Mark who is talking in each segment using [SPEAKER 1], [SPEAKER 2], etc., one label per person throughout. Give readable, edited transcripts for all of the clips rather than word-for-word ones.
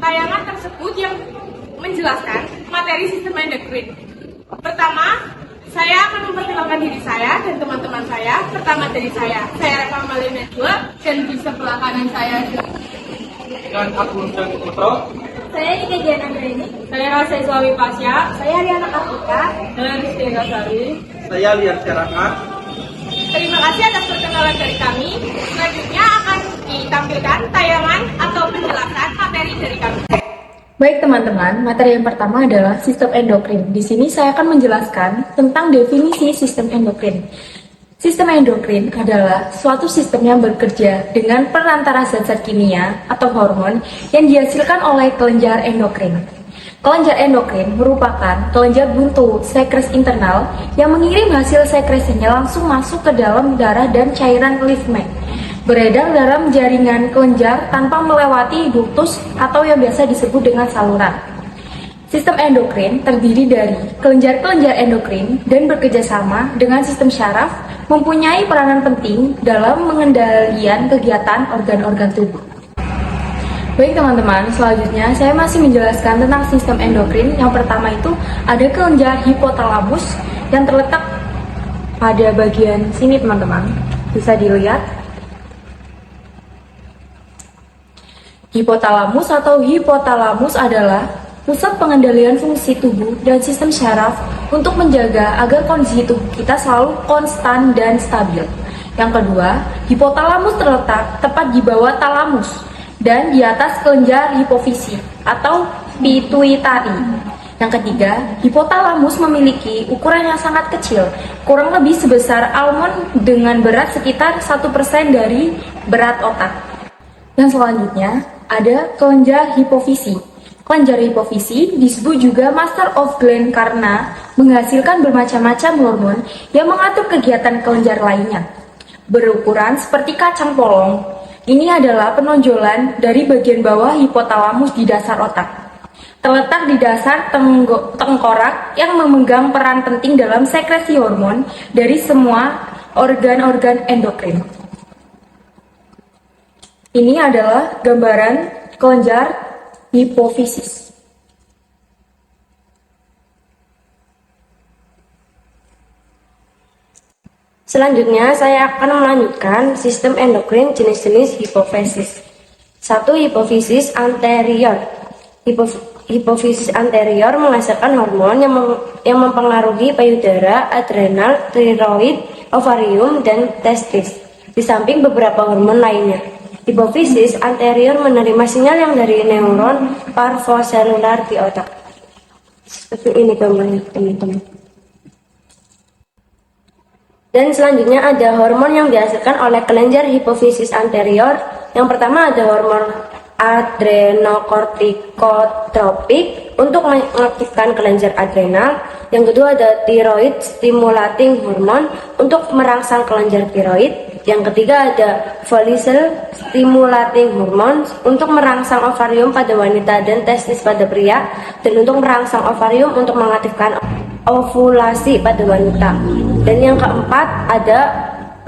[SPEAKER 1] tayangan tersebut yang menjelaskan materi sistem endokrin. Pertama, saya akan memperkenalkan diri saya dan teman-teman saya. Pertama dari saya Reva Malina 2, dan di sebelah kanan saya
[SPEAKER 2] Dan aku dan Putro.
[SPEAKER 3] Saya Nika Diana Nurini.
[SPEAKER 1] saya Rasa Islawi Pasya,
[SPEAKER 3] Saya Riana Kartika.
[SPEAKER 1] dan Rizky Gasari.
[SPEAKER 2] Saya Lian Seraka.
[SPEAKER 1] Terima kasih atas perkenalan dari kami. Selanjutnya akan ditampilkan tayangan atau penjelasan materi dari kami.
[SPEAKER 4] Baik teman-teman, materi yang pertama adalah sistem endokrin. Di sini saya akan menjelaskan tentang definisi sistem endokrin. Sistem endokrin adalah suatu sistem yang bekerja dengan perantara zat-zat kimia atau hormon yang dihasilkan oleh kelenjar endokrin. Kelenjar endokrin merupakan kelenjar buntu sekres internal yang mengirim hasil sekresinya langsung masuk ke dalam darah dan cairan lymph, beredar dalam jaringan kelenjar tanpa melewati ductus atau yang biasa disebut dengan saluran. Sistem endokrin terdiri dari kelenjar-kelenjar endokrin dan bekerjasama dengan sistem syaraf, mempunyai peranan penting dalam mengendalikan kegiatan organ-organ tubuh. Baik teman-teman, selanjutnya saya masih menjelaskan tentang sistem endokrin. Yang pertama itu ada kelenjar hipotalamus yang terletak pada bagian sini teman-teman. Bisa dilihat. Hipotalamus atau hipotalamus adalah pusat pengendalian fungsi tubuh dan sistem syaraf untuk menjaga agar kondisi tubuh kita selalu konstan dan stabil. Yang kedua, hipotalamus terletak tepat di bawah talamus dan di atas kelenjar hipofisi atau pituitari. Yang ketiga, hipotalamus memiliki ukuran yang sangat kecil, kurang lebih sebesar almond dengan berat sekitar 1% dari berat otak. Yang selanjutnya, ada kelenjar hipofisi. Kelenjar hipofisi disebut juga master of gland karena menghasilkan bermacam-macam hormon yang mengatur kegiatan kelenjar lainnya. Berukuran seperti kacang polong, ini adalah penonjolan dari bagian bawah hipotalamus di dasar otak. Terletak di dasar tengkorak yang memegang peran penting dalam sekresi hormon dari semua organ-organ endokrin. Ini adalah gambaran kelenjar hipofisis.
[SPEAKER 3] Selanjutnya saya akan melanjutkan sistem endokrin jenis-jenis hipofisis. 1. Hipofisis anterior. Hipofisis anterior menghasilkan hormon yang mempengaruhi payudara, adrenal, tiroid, ovarium, dan testis, di samping beberapa hormon lainnya. Hipofisis anterior menerima sinyal yang dari neuron parvoselular di otak. Seperti ini gambarnya teman-teman. Dan selanjutnya ada hormon yang dihasilkan oleh kelenjar hipofisis anterior. Yang pertama ada hormon adrenokortikotropik untuk mengaktifkan kelenjar adrenal. Yang kedua ada thyroid stimulating hormone untuk merangsang kelenjar tiroid. Yang ketiga ada follicle stimulating hormone untuk merangsang ovarium pada wanita dan testis pada pria, dan untuk merangsang ovarium untuk mengaktifkan ovulasi pada wanita. Dan yang keempat ada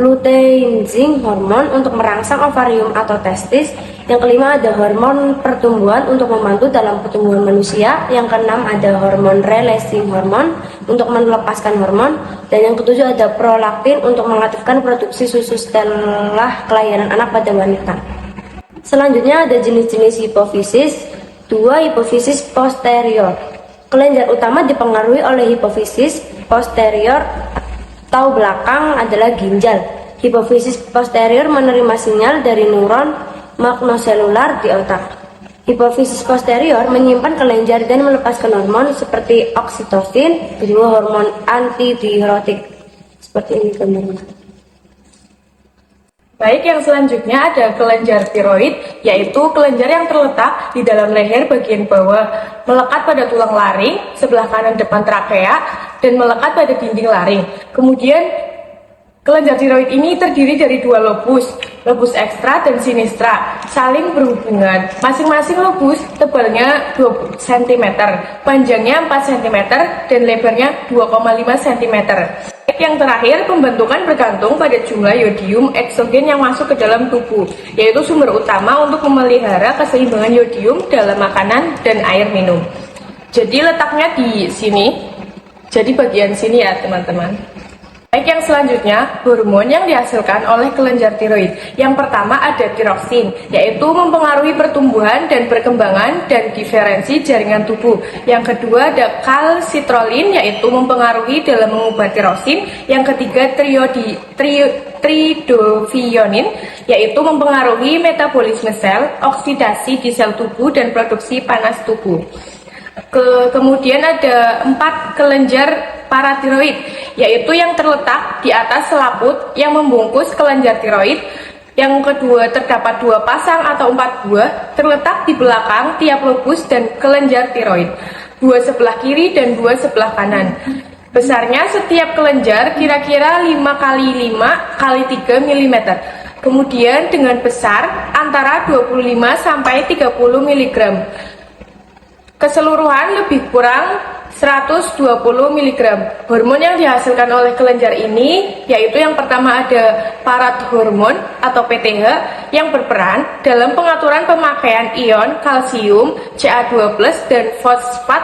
[SPEAKER 3] luteinizing hormone untuk merangsang ovarium atau testis. Yang kelima ada hormon pertumbuhan untuk membantu dalam pertumbuhan manusia. Yang keenam ada hormon releasing hormone untuk melepaskan hormon. Dan yang ketujuh ada prolaktin untuk mengaktifkan produksi susu setelah kelahiran anak pada wanita. Selanjutnya ada jenis-jenis hipofisis. 2. Hipofisis posterior. Kelenjar utama dipengaruhi oleh hipofisis posterior atau belakang adalah ginjal. Hipofisis posterior menerima sinyal dari neuron magnoselular di otak. Hipofisis posterior menyimpan kelenjar dan melepaskan hormon seperti oksitosin, kedua hormon antidiuretik. Seperti ini gambarnya.
[SPEAKER 1] Baik, yang selanjutnya ada kelenjar tiroid, yaitu kelenjar yang terletak di dalam leher bagian bawah, melekat pada tulang laring sebelah kanan depan trakea, dan melekat pada dinding laring. Kemudian kelenjar tiroid ini terdiri dari dua lobus ekstra dan sinistra, saling berhubungan. Masing-masing lobus tebalnya 2 cm, panjangnya 4 cm, dan lebarnya 2,5 cm. Baik, yang terakhir, pembentukan bergantung pada jumlah yodium eksogen yang masuk ke dalam tubuh, yaitu sumber utama untuk memelihara keseimbangan yodium dalam makanan dan air minum. Jadi letaknya di sini, jadi bagian sini ya teman-teman. Baik, yang selanjutnya, hormon yang dihasilkan oleh kelenjar tiroid. Yang pertama ada tiroksin, yaitu mempengaruhi pertumbuhan dan perkembangan dan diferensi jaringan tubuh. Yang kedua ada kalsitrolin, yaitu mempengaruhi dalam mengubah tiroksin. Yang ketiga tridovionin, yaitu mempengaruhi metabolisme sel, oksidasi di sel tubuh, dan produksi panas tubuh. Kemudian ada 4 kelenjar paratiroid, yaitu yang terletak di atas selaput yang membungkus kelenjar tiroid. Yang kedua terdapat 2 pasang atau 4 buah terletak di belakang tiap lobus dan kelenjar tiroid, 2 sebelah kiri dan 2 sebelah kanan. Besarnya setiap kelenjar kira-kira 5 kali 5 kali 3 mm. Kemudian dengan besar antara 25 sampai 30 mg. Keseluruhan lebih kurang 120 mg. Hormon yang dihasilkan oleh kelenjar ini yaitu yang pertama ada parathormon atau PTH yang berperan dalam pengaturan pemakaian ion kalsium Ca2+ dan fosfat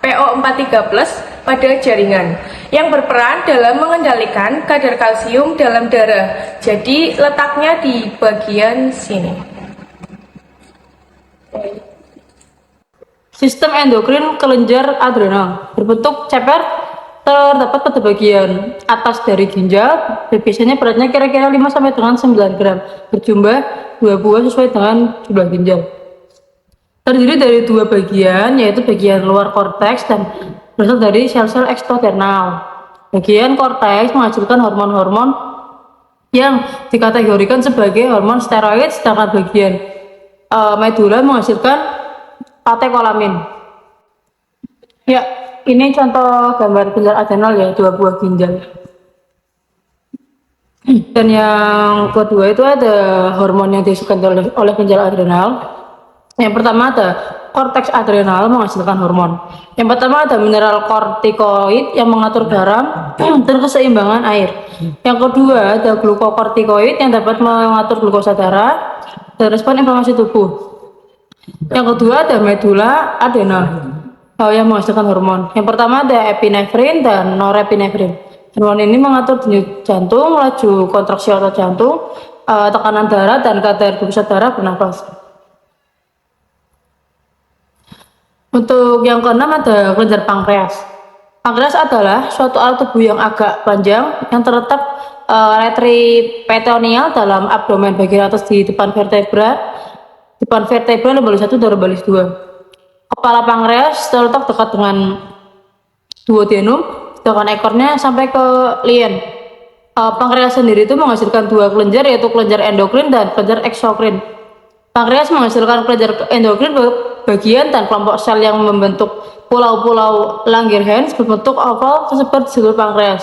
[SPEAKER 1] PO43+ pada jaringan, yang berperan dalam mengendalikan kadar kalsium dalam darah. Jadi letaknya di bagian sini.
[SPEAKER 5] Sistem endokrin kelenjar adrenal berbentuk ceper, terdapat pada bagian atas dari ginjal, biasanya beratnya kira-kira 5 sampai dengan 9 gram, berjumlah 2 buah sesuai dengan jumlah ginjal. Terdiri dari 2 bagian, yaitu bagian luar korteks dan berasal dari sel-sel eksternal. Bagian korteks menghasilkan hormon-hormon yang dikategorikan sebagai hormon steroid, sedangkan bagian medula menghasilkan katekolamin. Ya, ini contoh gambar kelenjar adrenal ya, 2 buah ginjal. Dan yang kedua itu ada hormon yang dihasilkan oleh kelenjar adrenal. Yang pertama ada korteks adrenal menghasilkan hormon. Yang pertama ada mineral kortikoid yang mengatur garam dan keseimbangan air. Yang kedua ada glukokortikoid yang dapat mengatur glukosa darah dan respon inflamasi tubuh. Yang kedua ada medula adrenal yang menghasilkan hormon. Yang pertama ada epinefrin dan norepinefrin. Hormon ini mengatur denyut jantung, laju kontraksi otot jantung, tekanan darah, dan kadar glukosa darah bernafas. Untuk yang keenam ada kelenjar pankreas. Pankreas adalah suatu alat tubuh yang agak panjang yang terletak retroperitoneal dalam abdomen bagian atas di depan vertebra lumbar 1 dan lumbar 2. Kepala pankreas terletak dekat dengan duodenum, sedangkan ekornya sampai ke lien. Pankreas sendiri itu menghasilkan 2 kelenjar, yaitu kelenjar endokrin dan kelenjar eksokrin. Pankreas menghasilkan kelenjar endokrin bagian dan kelompok sel yang membentuk pulau-pulau Langerhans berbentuk oval tersebar di seluruh pankreas.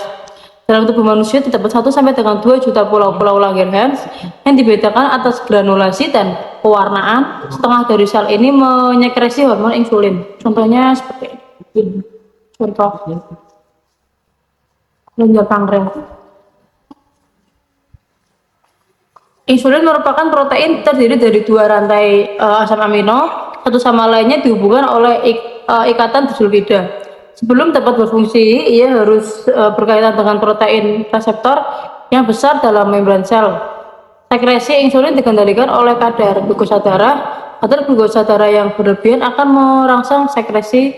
[SPEAKER 5] Dalam tubuh manusia terdapat 1 sampai dengan 2 juta pulau-pulau Langerhans yang dibedakan atas granulasi dan pewarnaan. Setengah dari sel ini menyekresi hormon insulin. Contohnya seperti ini. Contoh kelenjar pankreas. Insulin merupakan protein terdiri dari 2 rantai asam amino, satu sama lainnya dihubungkan oleh ikatan disulfida. Sebelum dapat berfungsi, ia harus berkaitan dengan protein reseptor yang besar dalam membran sel. Sekresi insulin dikendalikan oleh kadar glukosa darah. Kadar glukosa darah yang berlebihan akan merangsang sekresi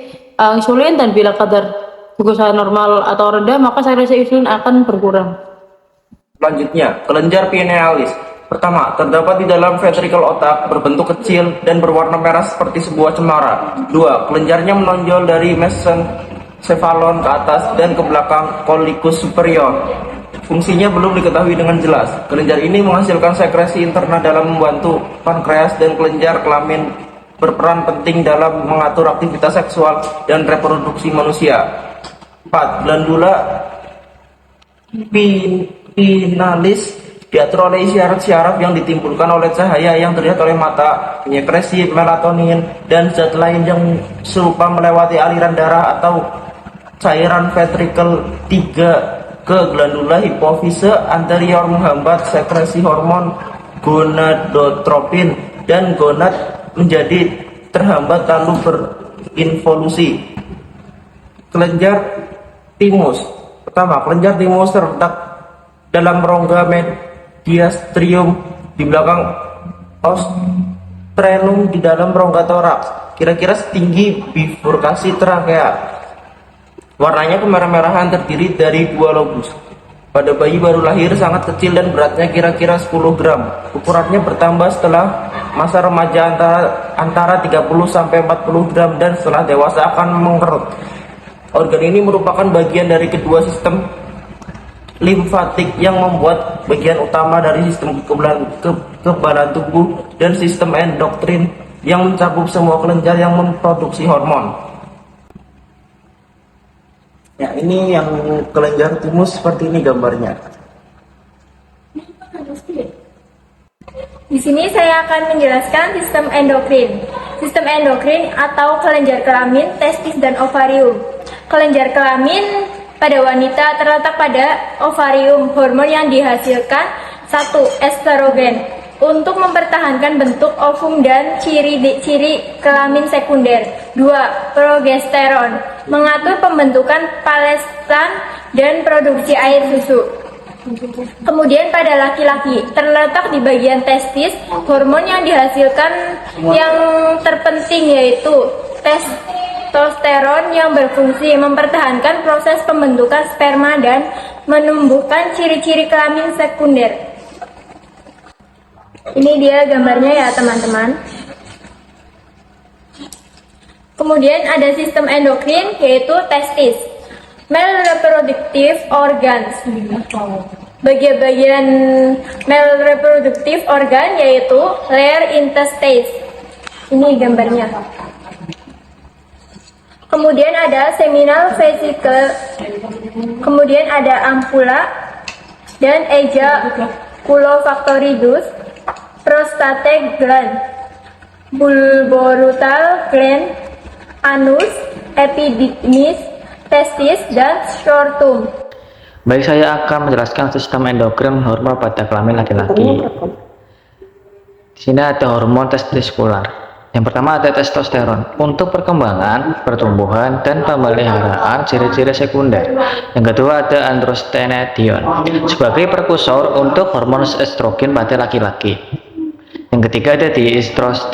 [SPEAKER 5] insulin, dan bila kadar glukosa normal atau rendah, maka sekresi insulin akan berkurang.
[SPEAKER 2] Selanjutnya, kelenjar pinealis. Pertama, terdapat di dalam ventrikel otak, berbentuk kecil dan berwarna merah seperti sebuah cemara. 2. Kelenjarnya menonjol dari mesencephalon ke atas dan ke belakang coliculus superior. Fungsinya belum diketahui dengan jelas. Kelenjar ini menghasilkan sekresi interna dalam membantu pankreas, dan kelenjar kelamin berperan penting dalam mengatur aktivitas seksual dan reproduksi manusia. 4. Glandula pinalis diatur oleh syaraf-syaraf yang ditimbulkan oleh cahaya yang terlihat oleh mata, menyekresi melatonin dan zat lain yang serupa melewati aliran darah atau cairan ventrikel. 3. ke glandula hipofise anterior menghambat sekresi hormon gonadotropin dan gonad menjadi terhambat lalu berinvolusi. Kelenjar timus. Pertama, kelenjar timus terletak dalam rongga mediastinum di belakang ostrenum di dalam rongga toraks, kira-kira setinggi bifurkasi trakea. Warnanya kemerah-merahan, terdiri dari 2 lobus. Pada bayi baru lahir sangat kecil dan beratnya kira-kira 10 gram. Ukurannya bertambah setelah masa remaja antara 30 sampai 40 gram dan setelah dewasa akan mengerut. Organ ini merupakan bagian dari kedua sistem limfatik yang membuat bagian utama dari sistem kekebalan tubuh dan sistem endokrin yang mencakup semua kelenjar yang memproduksi hormon. Ya, ini yang kelenjar timus seperti ini gambarnya.
[SPEAKER 6] Di sini saya akan menjelaskan sistem endokrin. Sistem endokrin atau kelenjar kelamin, testis, dan ovarium. Kelenjar kelamin pada wanita terletak pada ovarium. Hormon yang dihasilkan 1. Estrogen untuk mempertahankan bentuk ovum dan ciri-ciri kelamin sekunder. 2. Progesteron mengatur pembentukan palestan dan produksi air susu. Kemudian pada laki-laki terletak di bagian testis. Hormon yang dihasilkan yang terpenting yaitu testosteron yang berfungsi mempertahankan proses pembentukan sperma dan menumbuhkan ciri-ciri kelamin sekunder. Ini dia gambarnya ya teman-teman. Kemudian ada sistem endokrin yaitu testis, male reproductive organs. Bagian-bagian male reproductive organ yaitu layer intestines. Ini gambarnya. Kemudian ada seminal vesicle. Kemudian ada ampula dan ejaculofactoridus, prostate gland, bulborutal gland, anus, epididymis, testis, dan scrotum.
[SPEAKER 7] Baik, saya akan menjelaskan sistem endokrin hormon pada kelamin laki-laki. Di sini ada hormon testikular. Yang pertama ada testosteron untuk perkembangan, pertumbuhan, dan pemeliharaan ciri-ciri sekunder. Yang kedua ada androstenedion sebagai prekursor untuk hormon estrogen pada laki-laki. Yang ketiga ada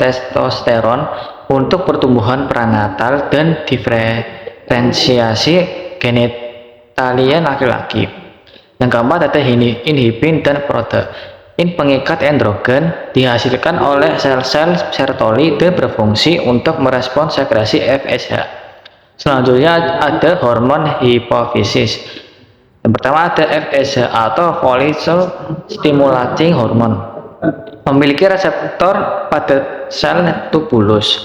[SPEAKER 7] testosteron untuk pertumbuhan pranatal dan diferensiasi genitalia laki-laki. Yang keempat ada inhibin dan protein pengikat androgen dihasilkan oleh sel-sel Sertoli dan berfungsi untuk merespons sekresi FSH. Selanjutnya ada hormon hipofisis. Yang pertama ada FSH atau follicle stimulating hormone, memiliki reseptor pada sel tubulus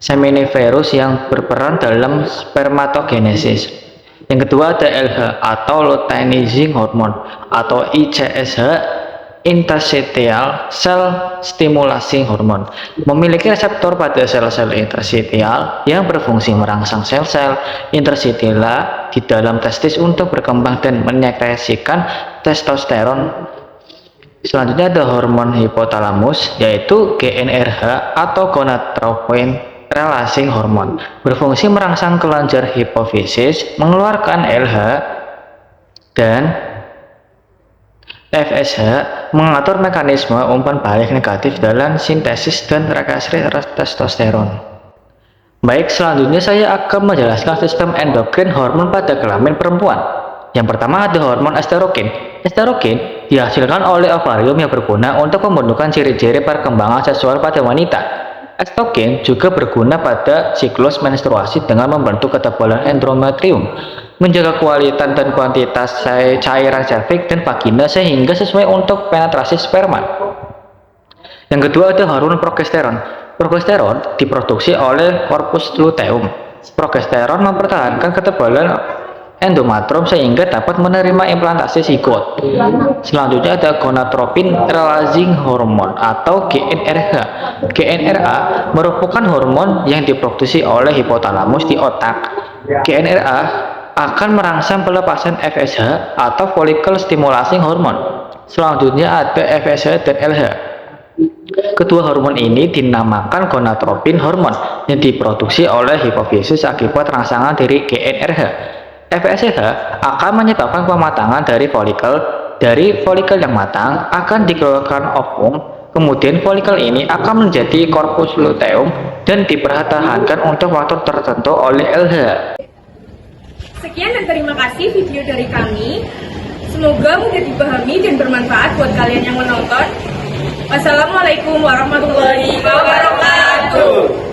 [SPEAKER 7] seminiferus yang berperan dalam spermatogenesis. Yang kedua ada LH atau luteinizing hormone atau ICSH, interstitial cell stimulating hormone, memiliki reseptor pada sel-sel interstitial yang berfungsi merangsang sel-sel interstitial di dalam testis untuk berkembang dan menyekresikan testosteron. Selanjutnya ada hormon hipotalamus yaitu GnRH atau gonadotropin releasing hormone, berfungsi merangsang kelenjar hipofisis mengeluarkan LH, dan FSH mengatur mekanisme umpan balik negatif dalam sintesis dan reaksi testosteron. Baik, selanjutnya saya akan menjelaskan sistem endokrin hormon pada kelamin perempuan. Yang pertama ada hormon estrogen. Estrogen dihasilkan oleh ovarium yang berguna untuk pembentukan ciri-ciri perkembangan seksual pada wanita. Estrogen juga berguna pada siklus menstruasi dengan membentuk ketebalan endometrium, menjaga kualitas dan kuantitas cairan serviks dan vagina sehingga sesuai untuk penetrasi sperma. Yang kedua ada hormon progesteron. Progesteron diproduksi oleh corpus luteum. Progesteron mempertahankan ketebalan endometrium sehingga dapat menerima implantasi zigot. Selanjutnya ada gonadotropin releasing hormone atau GnRH. GnRH merupakan hormon yang diproduksi oleh hipotalamus di otak. GnRH akan merangsang pelepasan FSH atau follicle stimulating hormone. Selanjutnya ada FSH dan LH. Kedua hormon ini dinamakan gonadotropin hormon yang diproduksi oleh hipofisis akibat rangsangan dari GnRH. FSH akan menyebabkan pematangan dari folikel. Dari folikel yang matang akan dikeluarkan ovum, kemudian folikel ini akan menjadi corpus luteum dan dipertahankan untuk waktu tertentu oleh LH.
[SPEAKER 1] Sekian dan terima kasih video dari kami. Semoga mudah dipahami dan bermanfaat buat kalian yang menonton. Wassalamualaikum warahmatullahi wabarakatuh.